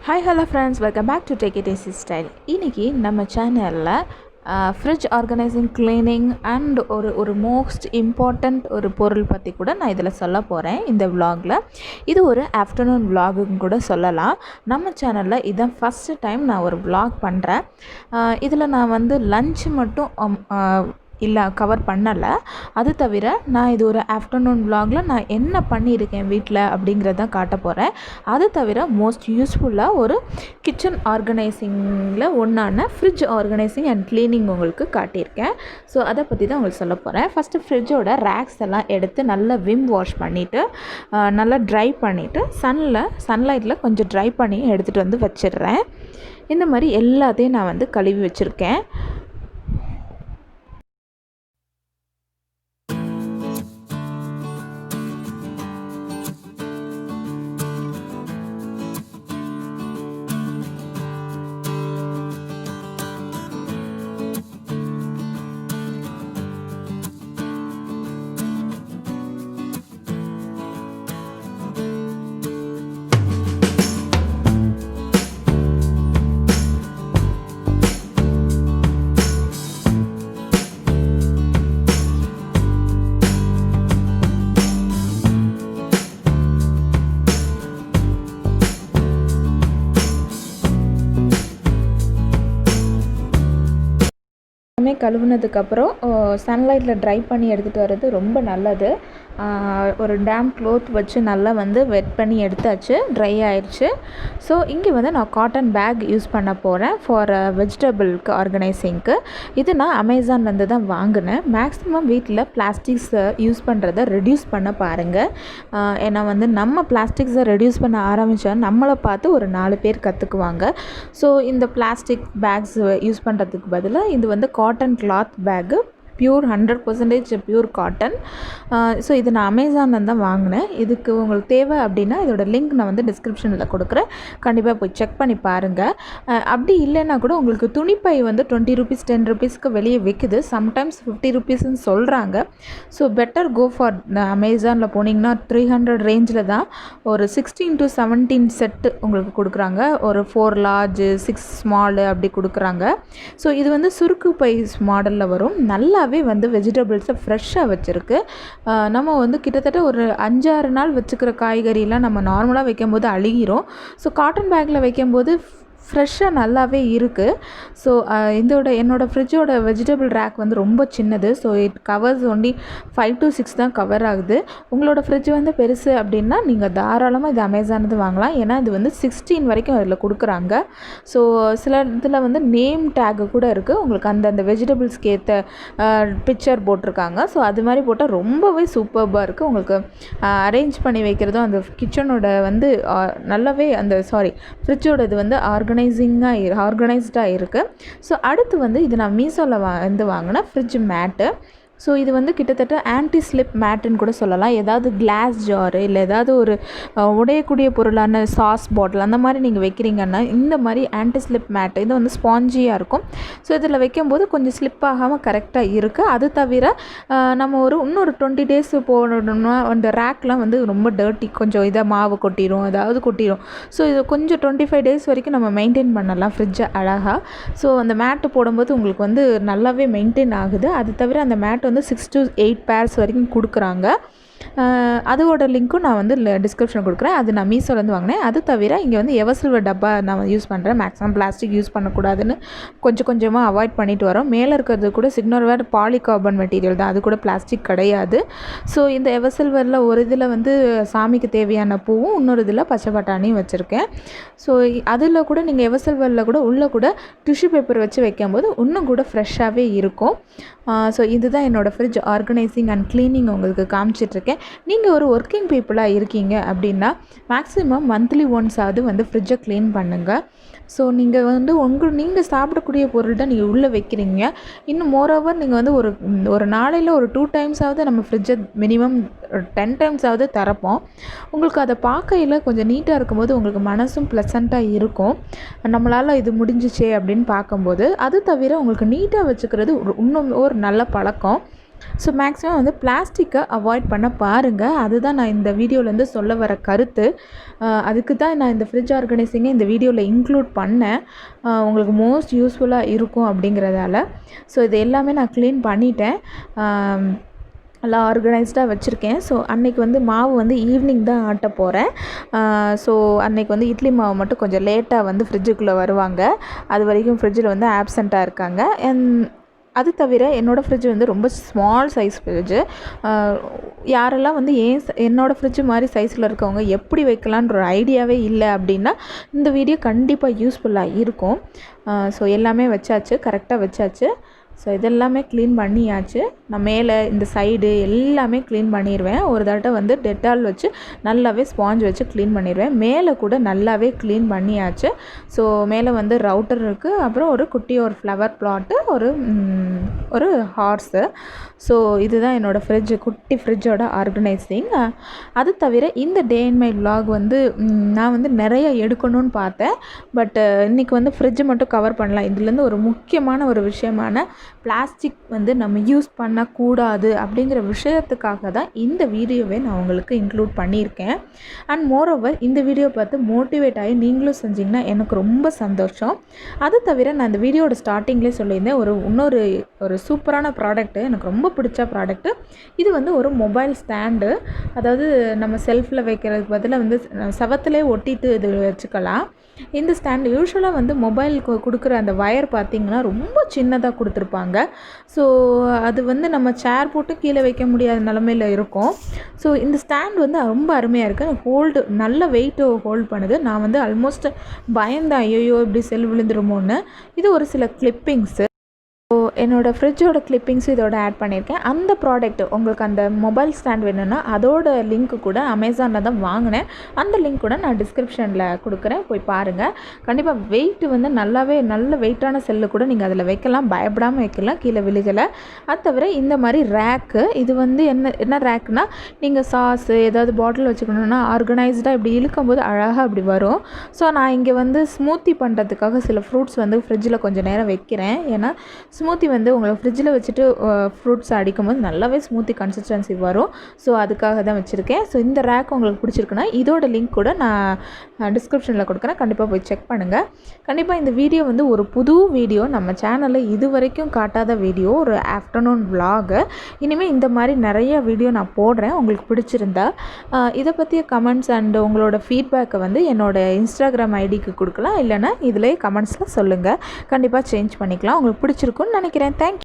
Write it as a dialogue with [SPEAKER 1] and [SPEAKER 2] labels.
[SPEAKER 1] Hi hello friends, welcome back to take it easy style. இன்றைக்கி நம்ம சேனலில் fridge organising, cleaning and ஒரு most important ஒரு பொருள் பற்றி கூட நான் இதில் சொல்ல போகிறேன். இந்த விலாகில் இது ஒரு ஆஃப்டர்நூன் விலாகுன்னு கூட சொல்லலாம். நம்ம சேனலில் இதான் ஃபஸ்ட்டு டைம் நான் ஒரு விலாக் பண்ணுறேன். இதில் நான் வந்து லன்ச் மட்டும் இல்லை கவர் பண்ணலை. அது தவிர நான் இது ஒரு ஆஃப்டர்நூன் விலாகில் நான் என்ன பண்ணியிருக்கேன் வீட்டில் அப்படிங்கிறதான் காட்ட போகிறேன். அது தவிர மோஸ்ட் யூஸ்ஃபுல்லாக ஒரு கிச்சன் ஆர்கனைசிங்கில் ஒன்றான ஃப்ரிட்ஜ் ஆர்கனைசிங் அண்ட் க்ளீனிங் உங்களுக்கு காட்டியிருக்கேன். ஸோ அதை பற்றி தான் உங்களுக்கு சொல்ல போகிறேன். ஃபஸ்ட்டு ஃப்ரிட்ஜோட ரேக்ஸ் எல்லாம் எடுத்து நல்லா விம் வாஷ் பண்ணிவிட்டு நல்லா ட்ரை பண்ணிவிட்டு சன்லைட்டில் கொஞ்சம் ட்ரை பண்ணி எடுத்துகிட்டு வந்து வச்சிடுறேன். இந்த மாதிரி எல்லாத்தையும் நான் வந்து கழுவி வச்சுருக்கேன். கழுவுனதுக்கப்புறம் சன்லைட்டில் ட்ரை பண்ணி எடுத்துகிட்டு வர்றது ரொம்ப நல்லது. ஒரு டேம் க்ளோத் வச்சு நல்லா வந்து வெட் பண்ணி எடுத்தாச்சு, ட்ரை ஆயிடுச்சு. ஸோ இங்கே வந்து நான் காட்டன் பேக் யூஸ் பண்ண போகிறேன் ஃபார் வெஜிடபிள்க்கு ஆர்கனைசிங்க்கு. இது நான் அமேசான்லேருந்து தான் வாங்கினேன். மேக்ஸிமம் வீட்டில் பிளாஸ்டிக்ஸை யூஸ் பண்ணுறதை ரெடியூஸ் பண்ண பாருங்கள். ஏன்னா வந்து நம்ம பிளாஸ்டிக்ஸை ரெடியூஸ் பண்ண ஆரம்பித்தா நம்மளை பார்த்து ஒரு 4 பேர் கற்றுக்குவாங்க. ஸோ இந்த பிளாஸ்டிக் பேக்ஸ் யூஸ் பண்ணுறதுக்கு பதிலாக இது வந்து cotton cloth bag, pure 100% pure cotton. So இது நான் அமேசானில் தான் வாங்கினேன். இதுக்கு உங்களுக்கு தேவை அப்படின்னா இதோட லிங்க் நான் வந்து டிஸ்கிரிப்ஷனில் கொடுக்குறேன், கண்டிப்பாக போய் செக் பண்ணி பாருங்கள். அப்படி இல்லைன்னா கூட உங்களுக்கு துணிப்பை வந்து 20 rupees 10 rupeesக்கு வெளியே விற்குது, சம்டைம்ஸ் 50 rupeesன்னு சொல்கிறாங்க. ஸோ பெட்டர் கோ ஃபார் அமேசானில் போனீங்கன்னா 300 ரேஞ்சில் தான் ஒரு 16 to 17 செட்டு உங்களுக்கு கொடுக்குறாங்க. ஒரு 4 large 6 small அப்படி கொடுக்குறாங்க. ஸோ இது வந்து சுருக்கு பை மாடலில் வரும். நல்லாவே வந்து வெஜிடபிள்ஸை ஃப்ரெஷ்ஷாக வச்சுருக்கு. நம்ம வந்து கிட்டத்தட்ட ஒரு 5-6 நாள் வச்சுக்கிற காய்கறிலாம் நம்ம நார்மலாக வைக்கும்போது அழுகிரும். ஸோ காட்டன் பேக்கில் வைக்கும்போது ஃப்ரெஷ்ஷாக நல்லாவே இருக்குது. ஸோ என்னோடய ஃப்ரிட்ஜோட வெஜிடபிள் ரேக் வந்து ரொம்ப சின்னது. So it covers only 5 to 6 தான் கவர் ஆகுது. உங்களோட ஃப்ரிட்ஜ் வந்து பெருசு அப்படின்னா நீங்கள் தாராளமாக இது அமேசானது வாங்கலாம். ஏன்னா இது வந்து 16 வரைக்கும் அதில் கொடுக்குறாங்க. ஸோ சில இதில் வந்து நேம் டேக்கு கூட இருக்குது. உங்களுக்கு அந்த வெஜிடபிள்ஸ்க்கு ஏற்ற பிக்சர் போட்டிருக்காங்க. ஸோ அது மாதிரி போட்டால் ரொம்பவே சூப்பர்பாக இருக்குது. உங்களுக்கு அரேஞ்ச் பண்ணி வைக்கிறதும் அந்த கிச்சனோட வந்து நல்லாவே ஃப்ரிட்ஜோட இது வந்து ஆர்கனைஸ்டாக இருக்குது. ஸோ அடுத்து வந்து இது நான் மீஷோவில் வந்து வாங்கினேன் ஃப்ரிட்ஜ் மேட்டு. ஸோ இது வந்து கிட்டத்தட்ட ஆன்டி ஸ்லிப் மேட்டுன்னு கூட சொல்லலாம். ஏதாவது கிளாஸ் ஜாரு இல்லை ஏதாவது ஒரு உடையக்கூடிய பொருளான சாஸ் பாட்டில் அந்த மாதிரி நீங்கள் வைக்கிறீங்கன்னா இந்த மாதிரி ஆன்டி ஸ்லிப் மேட்டு இது வந்து ஸ்பாஞ்சியாக இருக்கும். ஸோ இதில் வைக்கும்போது கொஞ்சம் ஸ்லிப் ஆகாமல் கரெக்டாக இருக்குது. அது தவிர நம்ம இன்னொரு 20 days போடணும்னா அந்த ரேக்லாம் வந்து ரொம்ப டர்ட்டி, கொஞ்சம் இதை மாவு கொட்டிடும், ஏதாவது கொட்டிடும். ஸோ இது கொஞ்சம் 25 days வரைக்கும் நம்ம மெயின்டைன் பண்ணலாம் ஃப்ரிட்ஜை அழகாக. ஸோ அந்த மேட்டு போடும்போது உங்களுக்கு வந்து நல்லாவே மெயின்டைன் ஆகுது. அது தவிர அந்த மேட் வந்து 6 to 8 pairs வரைக்கும் கொடுக்குறாங்க. அதோட லிங்க்கும் நான் வந்து டிஸ்கிரிப்ஷனில் கொடுக்குறேன். அது நான் மீஷோலேருந்து வாங்கினேன். அது தவிர இங்கே வந்து எவர்சில்வர் டப்பா நான் யூஸ் பண்ணுறேன். மேக்ஸிமம் பிளாஸ்டிக் யூஸ் பண்ணக்கூடாதுன்னு கொஞ்சமாக அவாய்ட் பண்ணிட்டு வரோம். மேலே இருக்கிறது கூட சிக்னோவேர் பாலிகார்பன் மெட்டீரியல் தான், அது கூட பிளாஸ்டிக் கிடையாது. ஸோ இந்த எவர்சில்வரில் ஒரு இதில் வந்து சாமிக்கு தேவையான பூவும் இன்னொரு இதில் பச்சை பட்டாணியும் வச்சுருக்கேன். ஸோ அதில் கூட நீங்கள் எவர்சில்வரில் கூட உள்ளே கூட டிஷ்யூ பேப்பர் வச்சு வைக்கும்போது இன்னும் கூட ஃப்ரெஷ்ஷாகவே இருக்கும். ஸோ இதுதான் என்னோடய ஃப்ரிட்ஜ் ஆர்கனைசிங் அண்ட் க்ளீனிங் உங்களுக்கு காமிச்சிட்ருக்கேன். நீங்கள் ஒரு ஒர்க்கிங் பீப்புளாக இருக்கீங்க அப்படின்னா மேக்ஸிமம் மந்த்லி ஒன்ஸாவது வந்து ஃப்ரிட்ஜை க்ளீன் பண்ணுங்கள். ஸோ நீங்கள் வந்து நீங்கள் சாப்பிடக்கூடிய பொருள் தான் நீங்கள் உள்ளே வைக்கிறீங்க. இன்னும் மோரோவர் நீங்கள் வந்து ஒரு நாளையில் ஒரு 2 times நம்ம ஃப்ரிட்ஜை மினிமம் 10 times திறப்போம். உங்களுக்கு அதை பார்க்கையில் கொஞ்சம் நீட்டாக இருக்கும்போது உங்களுக்கு மனசும் ப்ளசண்ட்டாக இருக்கும். நம்மளால் இது முடிஞ்சிச்சே அப்படின்னு பார்க்கும்போது. அது தவிர உங்களுக்கு நீட்டாக வச்சுக்கிறது இன்னும் ஒரு நல்ல பழக்கம். ஸோ மேக்ஸிமம் வந்து பிளாஸ்டிக்கை அவாய்ட் பண்ண பாருங்கள். அதுதான் நான் இந்த வீடியோலேருந்து சொல்ல வர கருத்து. அதுக்கு தான் நான் இந்த ஃப்ரிட்ஜ் ஆர்கனைசிங்கை இந்த வீடியோவில் இன்க்ளூட் பண்ணேன். உங்களுக்கு மோஸ்ட் யூஸ்ஃபுல்லாக இருக்கும் அப்படிங்கிறதால. ஸோ இது எல்லாமே நான் க்ளீன் பண்ணிட்டேன். எல்லாம் ஆர்கனைஸ்டாக வச்சுருக்கேன். ஸோ அன்றைக்கி வந்து மாவு வந்து ஈவினிங் தான் ஆட்ட போகிறேன். ஸோ அன்றைக்கி வந்து இட்லி மாவு மட்டும் கொஞ்சம் லேட்டாக வந்து ஃப்ரிட்ஜுக்குள்ளே வருவாங்க. அது வரைக்கும் ஃப்ரிட்ஜில் வந்து ஆப்சண்ட்டாக இருக்காங்க. அது தவிர என்னோடய ஃப்ரிட்ஜ் வந்து ரொம்ப ஸ்மால் சைஸ் ஃப்ரிட்ஜு. யாரெல்லாம் வந்து என்னோடய ஃப்ரிட்ஜு மாதிரி சைஸில் இருக்கவங்க எப்படி வைக்கலான்ற ஒரு ஐடியாவே இல்லை அப்படின்னா இந்த வீடியோ கண்டிப்பாக யூஸ்ஃபுல்லாக இருக்கும். ஸோ எல்லாமே வச்சாச்சு, கரெக்டாக வச்சாச்சு. ஸோ இதெல்லாமே க்ளீன் பண்ணியாச்சு. நான் மேலே இந்த சைடு எல்லாமே க்ளீன் பண்ணிடுவேன். ஒரு தடவை வந்து டெட்டால் வச்சு நல்லாவே ஸ்பாஞ்ச் வச்சு க்ளீன் பண்ணிடுவேன். மேலே கூட நல்லாவே க்ளீன் பண்ணியாச்சு. ஸோ மேலே வந்து ரவுட்டர் இருக்குது, அப்புறம் ஒரு குட்டி ஒரு ஃப்ளவர் பிளாட்டு, ஒரு ஹார்ஸு. ஸோ இதுதான் என்னோடய ஃப்ரிட்ஜு, குட்டி ஃப்ரிட்ஜோட ஆர்கனைசிங். அது தவிர இந்த டே இன் மை விலாக் வந்து நான் வந்து நிறைய எடுக்கணும்னு பார்த்தேன். பட் இன்றைக்கி வந்து ஃப்ரிட்ஜு மட்டும் கவர் பண்ணலாம். இதுலேருந்து ஒரு முக்கியமான ஒரு விஷயமான பிளாஸ்டிக் வந்து நம்ம யூஸ் பண்ணக்கூடாது அப்படிங்கிற விஷயத்துக்காக தான் இந்த வீடியோவை நான் உங்களுக்கு இன்க்ளூட் பண்ணியிருக்கேன். அண்ட் மோரோவர் இந்த வீடியோ பார்த்து மோட்டிவேட் ஆகி நீங்களும் செஞ்சிங்கன்னா எனக்கு ரொம்ப சந்தோஷம். அது தவிர நான் இந்த வீடியோட ஸ்டார்டிங்லேயே சொல்லியிருந்தேன், ஒரு சூப்பரான ப்ராடக்ட்டு, எனக்கு ரொம்ப பிடிச்ச ப்ராடக்ட்டு. இது வந்து ஒரு மொபைல் ஸ்டாண்டு. அதாவது நம்ம செல்ஃபில் வைக்கிறதுக்கு பதிலாக வந்து செவத்துலேயே ஒட்டிட்டு இது வச்சுக்கலாம். இந்த ஸ்டாண்டு யூஸ்வலாக வந்து மொபைலுக்கு கொடுக்குற அந்த ஒயர் பார்த்திங்கன்னா ரொம்ப சின்னதாக கொடுத்துருப்பாங்க. ஸோ அது வந்து நம்ம சேர் போட்டு கீழே வைக்க முடியாத நிலமையில் இருக்கும். ஸோ இந்த ஸ்டாண்ட் வந்து ரொம்ப அருமையாக இருக்குது. நல்ல வெயிட்டு ஹோல்ட் பண்ணுது. நான் வந்து ஆல்மோஸ்ட் பயந்தேன், ஐயோ இப்படி செல் விழுந்துருமோன்னு. இது ஒரு சில கிளிப்பிங்ஸு. ஸோ என்னோடய ஃப்ரிட்ஜோட கிளிப்பிங்ஸு இதோட ஆட் பண்ணியிருக்கேன். அந்த ப்ராடக்ட் உங்களுக்கு அந்த மொபைல் ஸ்டாண்ட் வேணும்னா அதோட லிங்க்கு கூட அமேசானில் தான் வாங்கினேன். அந்த லிங்க் கூட நான் டிஸ்கிரிப்ஷனில் கொடுக்குறேன், போய் பாருங்கள். கண்டிப்பாக வெயிட் வந்து நல்ல வெயிட்டான செல்லு கூட நீங்கள் அதில் வைக்கலாம், பயப்படாமல் வைக்கலாம், கீழே விழுகலை. அது தவிர இந்த மாதிரி ரேக்கு, இது வந்து என்ன ரேக்குனா, நீங்கள் சாஸு ஏதாவது பாட்டில் வச்சுக்கணுன்னா ஆர்கனைஸ்டாக இப்படி இழுக்கும்போது அழகாக அப்படி வரும். ஸோ நான் இங்கே வந்து ஸ்மூத்தி பண்ணுறதுக்காக சில ஃப்ரூட்ஸ் வந்து ஃப்ரிட்ஜில் கொஞ்சம் நேரம் வைக்கிறேன். ஏன்னா ஸ்மூத்தி வந்து உங்களுக்கு ஃப்ரிட்ஜில் வச்சுட்டு ஃப்ரூட்ஸ் அடிக்கும்போது நல்லாவே ஸ்மூத்தி கன்சிஸ்டன்சி வரும். ஸோ அதுக்காக தான் வச்சுருக்கேன். ஸோ இந்த ரேக் உங்களுக்கு பிடிச்சிருக்குன்னா இதோட லிங்க் கூட நான் டிஸ்கிரிப்ஷனில் கொடுக்குறேன், கண்டிப்பாக போய் செக் பண்ணுங்கள். கண்டிப்பாக இந்த வீடியோ வந்து ஒரு புது வீடியோ, நம்ம சேனலில் இது வரைக்கும் காட்டாத வீடியோ, ஒரு ஆஃப்டர்நூன் விலாகு. இனிமேல் இந்த மாதிரி நிறைய வீடியோ நான் போடுறேன். உங்களுக்கு பிடிச்சிருந்தா இதை பற்றிய கமெண்ட்ஸ் அண்ட் உங்களோட ஃபீட்பேக்கை வந்து என்னோடய இன்ஸ்டாகிராம் ஐடிக்கு கொடுக்கலாம், இல்லைனா இதிலே கமெண்ட்ஸில் சொல்லுங்கள். கண்டிப்பாக சேஞ்ச் பண்ணிக்கலாம். உங்களுக்கு பிடிச்சிருக்குன்னு நினைக்கிறேன். தேங்க்யூ.